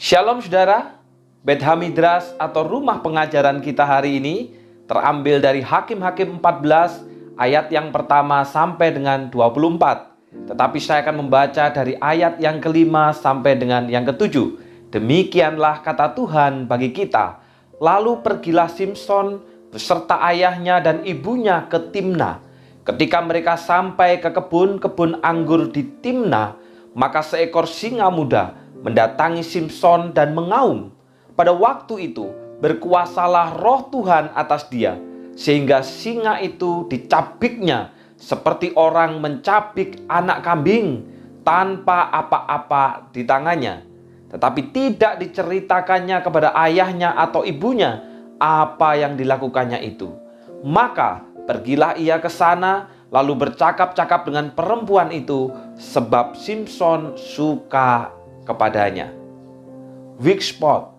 Shalom saudara, Bet Hamidras atau rumah pengajaran kita hari ini terambil dari Hakim-Hakim 14 ayat yang pertama sampai dengan 24. Tetapi saya akan membaca dari ayat yang kelima sampai dengan yang ketujuh. Demikianlah kata Tuhan bagi kita. Lalu pergilah Simson beserta ayahnya dan ibunya ke Timna. Ketika mereka sampai ke kebun-kebun anggur di Timna, maka seekor singa muda mendatangi Simson dan mengaum. Pada waktu itu berkuasalah roh Tuhan atas dia, sehingga singa itu dicabiknya seperti orang mencabik anak kambing tanpa apa-apa di tangannya. Tetapi tidak diceritakannya kepada ayahnya atau ibunya apa yang dilakukannya itu. Maka pergilah ia ke sana lalu bercakap-cakap dengan perempuan itu, sebab Simson suka kepadanya. Weak spot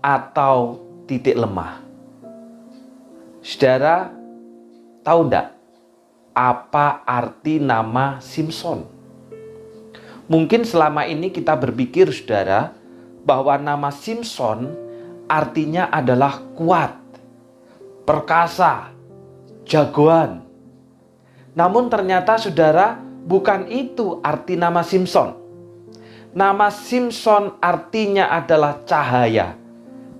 atau titik lemah. Saudara, tahu enggak apa arti nama Simson? Mungkin selama ini kita berpikir, saudara, bahwa nama Simson artinya adalah kuat, perkasa, jagoan. Namun ternyata, saudara, bukan itu arti nama Simson. Nama Simson artinya adalah cahaya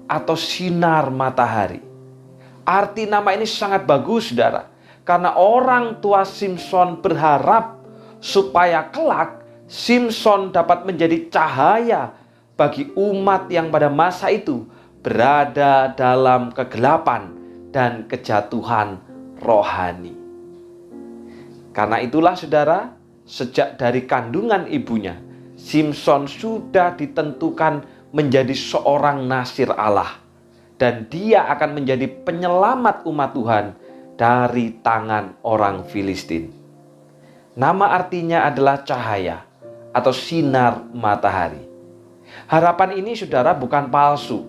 atau sinar matahari. Arti nama ini sangat bagus, saudara, karena orang tua Simson berharap supaya kelak Simson dapat menjadi cahaya bagi umat yang pada masa itu berada dalam kegelapan dan kejatuhan rohani. Karena itulah, saudara, sejak dari kandungan ibunya, Simson sudah ditentukan menjadi seorang nasir Allah, dan dia akan menjadi penyelamat umat Tuhan dari tangan orang Filistin. Nama artinya adalah cahaya atau sinar matahari. Harapan ini, saudara, bukan palsu,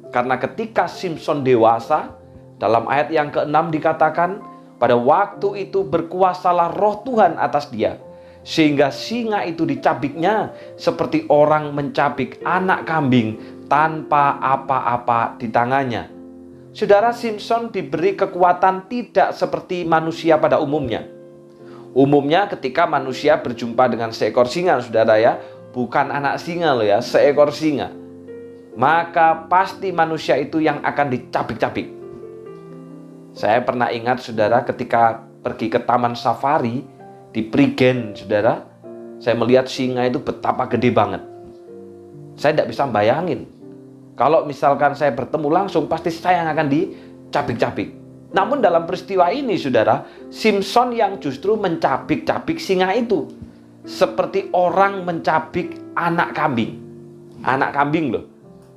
karena ketika Simson dewasa, dalam ayat yang ke-6 dikatakan, pada waktu itu berkuasalah roh Tuhan atas dia, sehingga singa itu dicabiknya seperti orang mencabik anak kambing tanpa apa-apa di tangannya. Saudara, Simson diberi kekuatan tidak seperti manusia pada umumnya. Umumnya ketika manusia berjumpa dengan seekor singa, saudara ya, bukan anak singa loh ya, seekor singa, maka pasti manusia itu yang akan dicabik-cabik. Saya pernah ingat, saudara, ketika pergi ke taman safari di Prigen, saudara, saya melihat singa itu betapa gede banget. Saya tidak bisa bayangin, kalau misalkan saya bertemu langsung, pasti saya yang akan dicabik-cabik. Namun dalam peristiwa ini, saudara, Simson yang justru mencabik-cabik singa itu, seperti orang mencabik anak kambing. Anak kambing loh,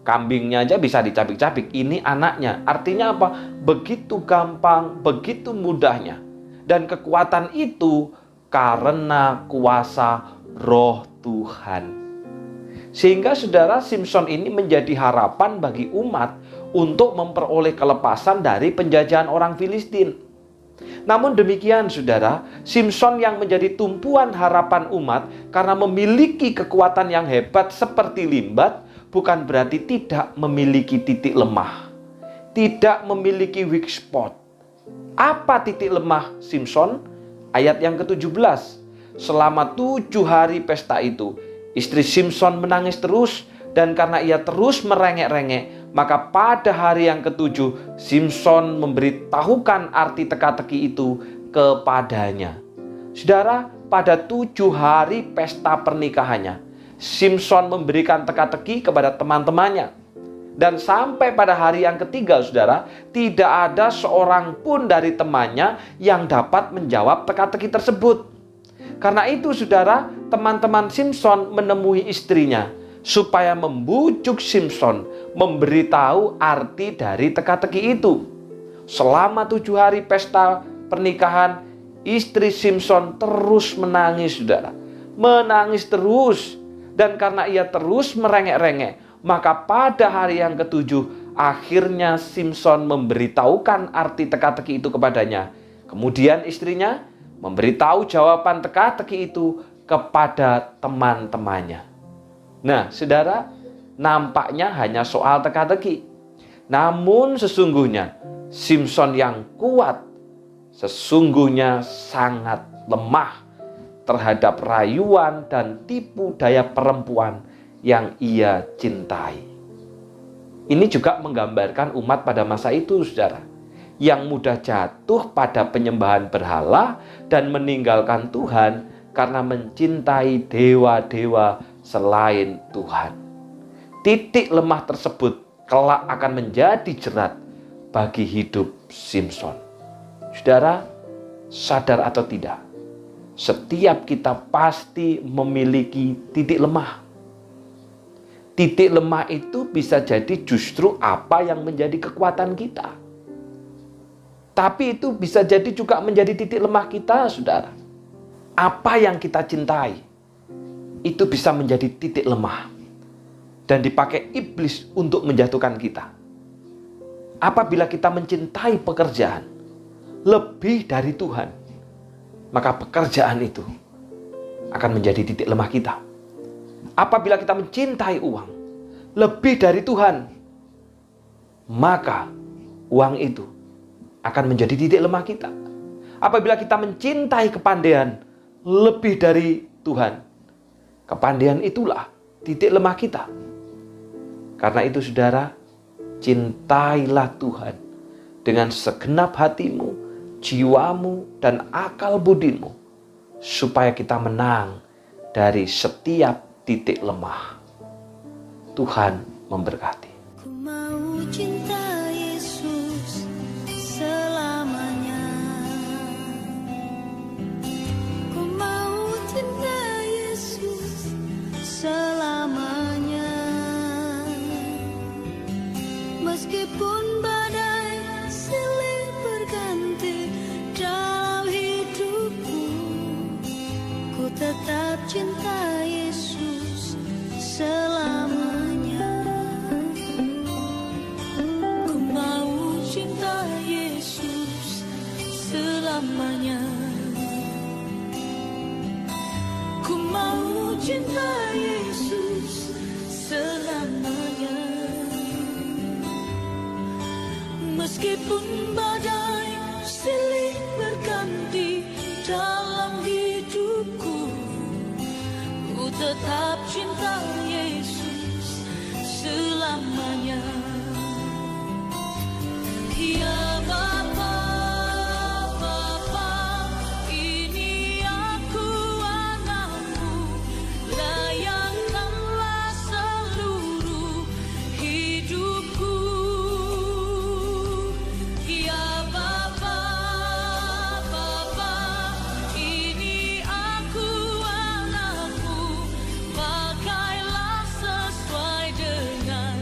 kambingnya aja bisa dicabik-cabik, ini anaknya. Artinya apa? Begitu gampang, begitu mudahnya. Dan kekuatan itu karena kuasa roh Tuhan. Sehingga, saudara, Simson ini menjadi harapan bagi umat untuk memperoleh kelepasan dari penjajahan orang Filistin. Namun demikian, saudara, Simson yang menjadi tumpuan harapan umat karena memiliki kekuatan yang hebat seperti limbat, bukan berarti tidak memiliki titik lemah, tidak memiliki weak spot. Apa titik lemah Simson? Ayat yang ke-17, selama 7 hari pesta itu, istri Simson menangis terus, dan karena ia terus merengek-rengek, maka pada hari yang ke-7, Simson memberitahukan arti teka-teki itu kepadanya. Saudara, pada 7 hari pesta pernikahannya, Simson memberikan teka-teki kepada teman-temannya. Dan sampai pada hari yang ketiga, saudara, tidak ada seorang pun dari temannya yang dapat menjawab teka-teki tersebut. Karena itu, saudara, teman-teman Simson menemui istrinya supaya membujuk Simson memberitahu arti dari teka-teki itu. Selama 7 hari pesta pernikahan, istri Simson terus menangis, saudara. Menangis terus. Dan karena ia terus merengek-rengek, maka pada hari yang ke-7, akhirnya Simson memberitahukan arti teka-teki itu kepadanya. Kemudian istrinya memberitahu jawaban teka-teki itu kepada teman-temannya. Nah, saudara, nampaknya hanya soal teka-teki. Namun sesungguhnya Simson yang kuat sesungguhnya sangat lemah terhadap rayuan dan tipu daya perempuan yang ia cintai. Ini juga menggambarkan umat pada masa itu, saudara, yang mudah jatuh pada penyembahan berhala dan meninggalkan Tuhan karena mencintai dewa-dewa selain Tuhan. Titik lemah tersebut kelak akan menjadi jerat bagi hidup Simson. Saudara, sadar atau tidak, setiap kita pasti memiliki titik lemah. Titik lemah itu bisa jadi justru apa yang menjadi kekuatan kita. Tapi itu bisa jadi juga menjadi titik lemah kita, saudara. Apa yang kita cintai, itu bisa menjadi titik lemah. Dan dipakai iblis untuk menjatuhkan kita. Apabila kita mencintai pekerjaan lebih dari Tuhan, maka pekerjaan itu akan menjadi titik lemah kita. Apabila kita mencintai uang lebih dari Tuhan, maka uang itu akan menjadi titik lemah kita. Apabila kita mencintai kepandaian lebih dari Tuhan, kepandaian itulah titik lemah kita. Karena itu, saudara, cintailah Tuhan dengan segenap hatimu, jiwamu, dan akal budimu, supaya kita menang dari setiap titik lemah. Tuhan memberkati. Ku mau cinta Yesus selamanya. Ku mau cinta Yesus selamanya. Meskipun badai silih berganti dalam hidupku, ku tetap cinta Yesus selamanya. Ku mau cinta Yesus selamanya. Ku mau cinta Yesus selamanya. Meskipun badai silih berganti dalam hidupku, ku tetap cinta Yesus selamanya. Ya Bapa, Bapa, ini aku anakmu, layakkanlah seluruh hidupku. Ya Bapa, Bapa, ini aku anakmu, pakailah sesuai dengan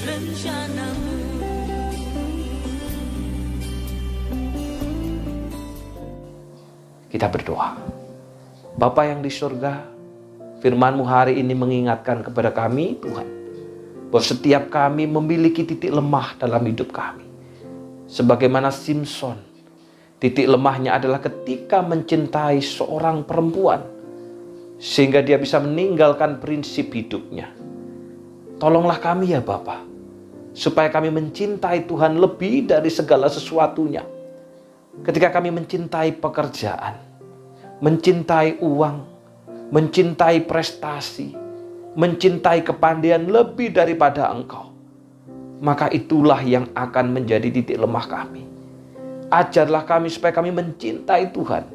rencanamu. Kita berdoa. Bapa yang di surga, firman-Mu hari ini mengingatkan kepada kami, Tuhan, bahwa setiap kami memiliki titik lemah dalam hidup kami. Sebagaimana Simson, titik lemahnya adalah ketika mencintai seorang perempuan, sehingga dia bisa meninggalkan prinsip hidupnya. Tolonglah kami ya Bapa, supaya kami mencintai Tuhan lebih dari segala sesuatunya. Ketika kami mencintai pekerjaan, mencintai uang, mencintai prestasi, mencintai kepandaian lebih daripada Engkau, maka itulah yang akan menjadi titik lemah kami. Ajarlah kami supaya kami mencintai Tuhan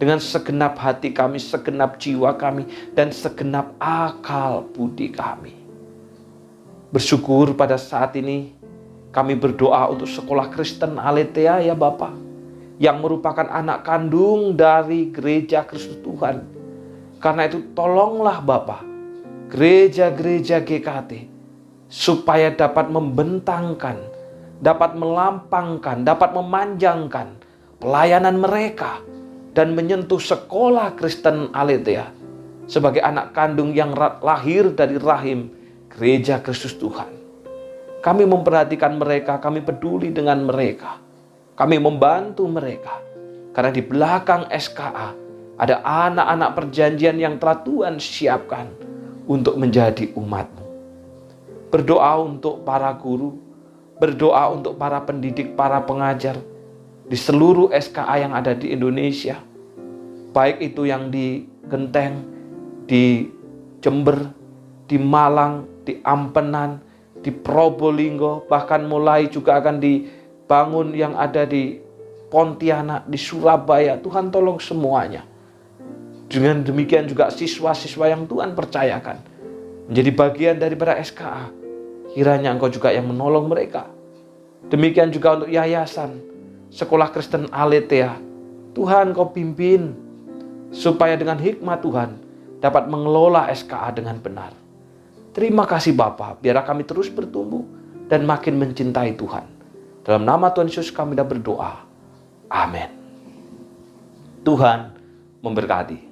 dengan segenap hati kami, segenap jiwa kami, dan segenap akal budi kami. Bersyukur pada saat ini kami berdoa untuk sekolah Kristen Aletheia ya Bapa, yang merupakan anak kandung dari Gereja Kristus Tuhan. Karena itu tolonglah Bapa, gereja-gereja GKT, supaya dapat membentangkan, dapat melampangkan, dapat memanjangkan pelayanan mereka dan menyentuh sekolah Kristen Aletheia sebagai anak kandung yang lahir dari rahim Gereja Kristus Tuhan. Kami memperhatikan mereka, kami peduli dengan mereka. Kami membantu mereka. Karena di belakang SKA ada anak-anak perjanjian yang telah Tuhan siapkan untuk menjadi umat-Mu. Berdoa untuk para guru, berdoa untuk para pendidik, para pengajar di seluruh SKA yang ada di Indonesia. Baik itu yang di Genteng, di Jember, di Malang, di Ampenan, di Probolinggo, bahkan mulai juga akan dibangun yang ada di Pontianak, di Surabaya. Tuhan tolong semuanya. Dengan demikian juga siswa-siswa yang Tuhan percayakan menjadi bagian daripada SKA. Kiranya Engkau juga yang menolong mereka. Demikian juga untuk yayasan, Sekolah Kristen Aletheia. Tuhan Kau pimpin, supaya dengan hikmat Tuhan dapat mengelola SKA dengan benar. Terima kasih Bapa, biarlah kami terus bertumbuh dan makin mencintai Tuhan. Dalam nama Tuhan Yesus kami dah berdoa. Amin. Tuhan memberkati.